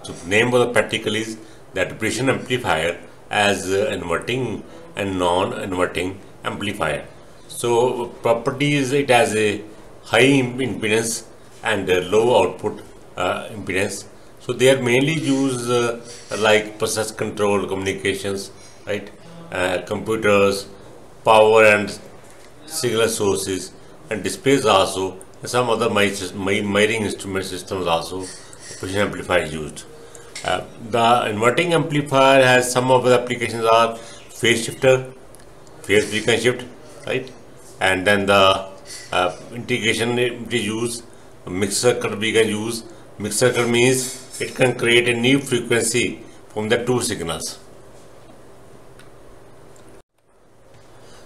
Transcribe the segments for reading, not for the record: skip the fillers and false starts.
So name of the practical is that operation amplifier as inverting and non-inverting amplifier. So property is it has a high impedance and a low output impedance. So they are mainly used like process control, communications, right? Computers, power and signal sources, and displays also, and some other measuring instrument systems also. Operation amplifier is used. The inverting amplifier has some of the applications are phase shifter, phase we can shift, right? And then the integration we use, mixer circuit we can use. Mixer circuit means it can create a new frequency from the two signals.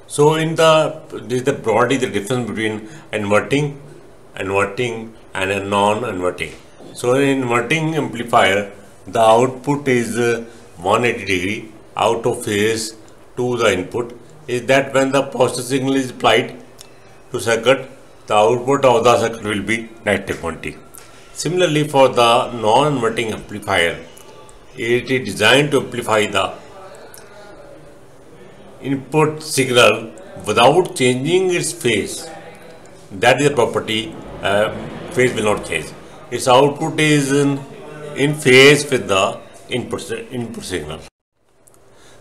So in this is the broadly the difference between inverting and a non-inverting. So in inverting amplifier, the output is 180 degree out of phase to the input. Is that when the positive signal is applied to circuit, the output of the circuit will be negative 20. Similarly, for the non-inverting amplifier, it is designed to amplify the input signal without changing its phase. That is the property, phase will not change. Its output is in phase with the input signal.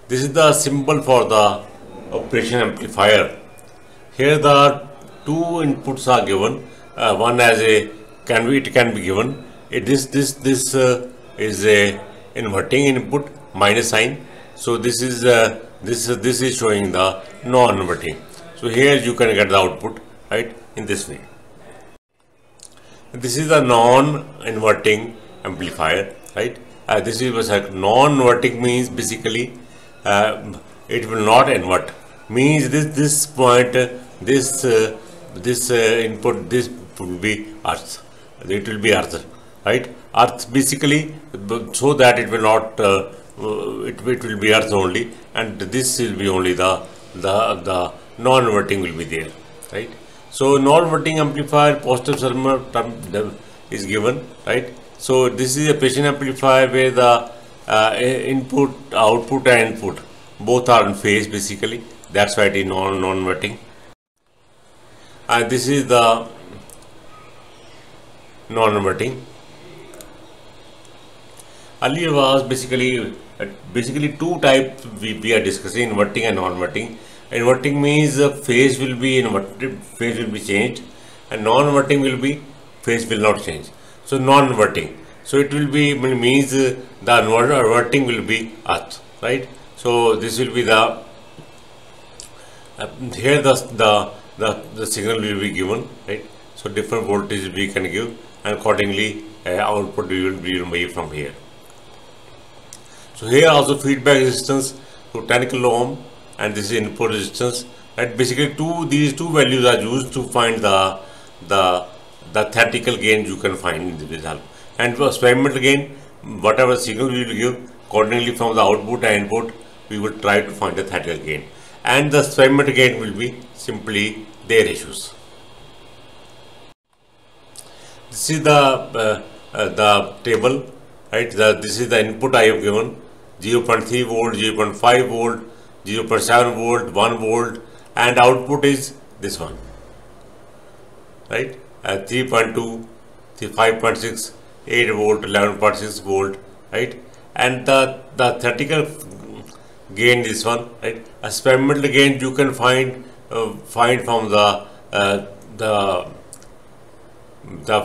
This is the symbol for the operation amplifier. Here the two inputs are given. One as a it can be given. This is a inverting input minus sign. So this is showing the non-inverting. So here you can get the output right in this way. This is the non-inverting amplifier, right? This is non-inverting means basically it will not invert. Means this point this input this will be earth. It will be earth, right? Earth basically, so that it will not it will be earth only, and this will be only the non-inverting will be there, right? So non-inverting amplifier positive term is given, right? So this is a operation amplifier where the input, output and input both are in phase basically. That's why it is non-inverting. And this is the non-inverting. Earlier was basically two types we are discussing, inverting and non-inverting. Inverting means phase will be inverted, phase will be changed, and non-inverting will be phase will not change. So non-inverting. So it will be means the inverting will be earth, right? So this will be the here the signal will be given, right? So different voltage we can give, and accordingly output we will be made from here. So here also feedback resistance to 10 kilo ohm, and this is input resistance. Right? Basically these two values are used to find the theoretical gain you can find in the result. And for experimental gain, whatever signal we will give, accordingly from the output and input, we will try to find the theoretical gain. And the experimental gain will be simply their ratios. This is the table, right? This is the input I have given: 0.3 volt, 0.5 volt, 0.7 volt, 1 volt, and output is this one, right? 3.2, 5.6, 8 volt, 11.6 volt, right? And the theoretical gain this one, right? Experimental gain you can find from the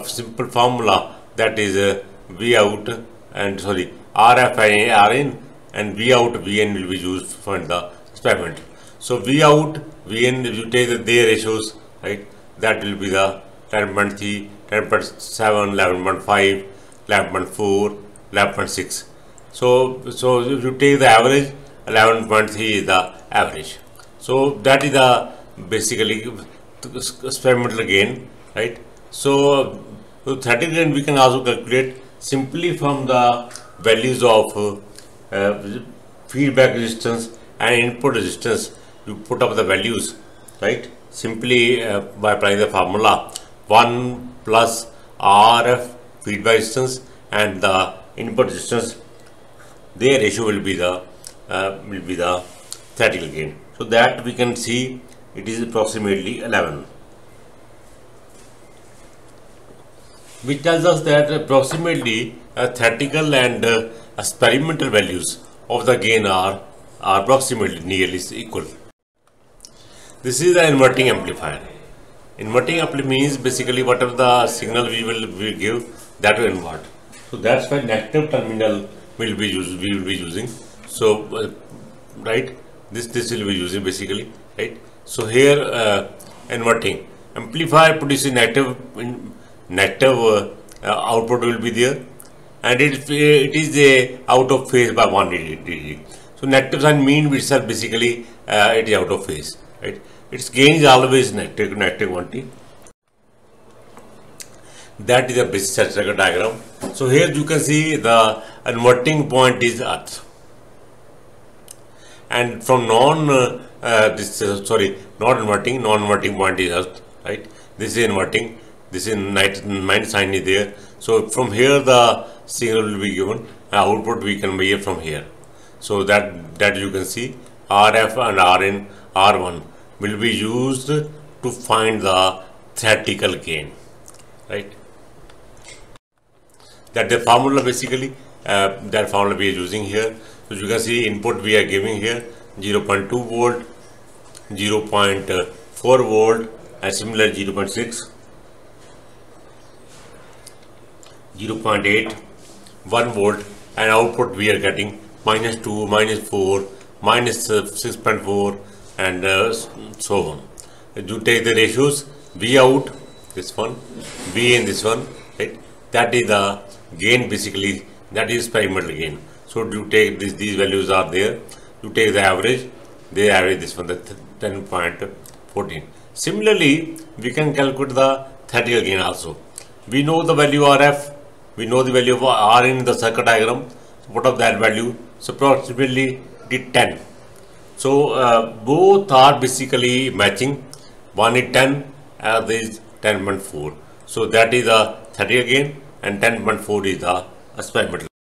simple formula, that is V out and RF and RN, and V out Vn will be used for the experiment. So V out Vn, if you take their ratios, right, that will be the 10.3, 10.7, 11.5, 11.4, 11.6. So if you take the average, 11.3 is the average. So that is the basically experimental gain, right? So theoretical gain we can also calculate simply from the values of feedback resistance and input resistance. You put up the values, right? Simply by applying the formula 1 plus RF feedback resistance and the input resistance, their ratio will be the theoretical gain. So that we can see it is approximately 11, which tells us that approximately theoretical and experimental values of the gain are approximately nearly equal. This is the inverting amplifier. Inverting amplifier means basically whatever the signal we will give, that will invert. So that's why negative terminal we will be using. So right, this will be using basically, right. So here inverting amplifier produces negative output will be there, and it is a out of phase by 180 degree. So negative sign mean itself basically it is out of phase, right. Its gain is always negative 180. That is a basic circuit diagram. So here you can see the inverting point is earth, and from non-inverting point is earth, right. This is inverting, this is minus sign is there. So from here the signal will be given, output we can measure from here. So that you can see RF and RN R1 will be used to find the theoretical gain, right. That the formula basically, that formula we are using here. So you can see input we are giving here 0.2 volt, 0.4 volt, and similar 0.6, 0.8, 1 volt, and output we are getting -2, -4, -6.4, and so on. You take the ratios, V out, this one, V in this one, right. That is the gain basically, that is experimental gain. So you take these values are there, you take the average, they average this one, the 10.14. Similarly, we can calculate the theoretical gain also. We know the value RF, we know the value of R in the circuit diagram. So what of that value? So approximately it is 10. So both are basically matching. One is 10, other is 10.4. So that is the theoretical gain, and 10.4 is the experimental.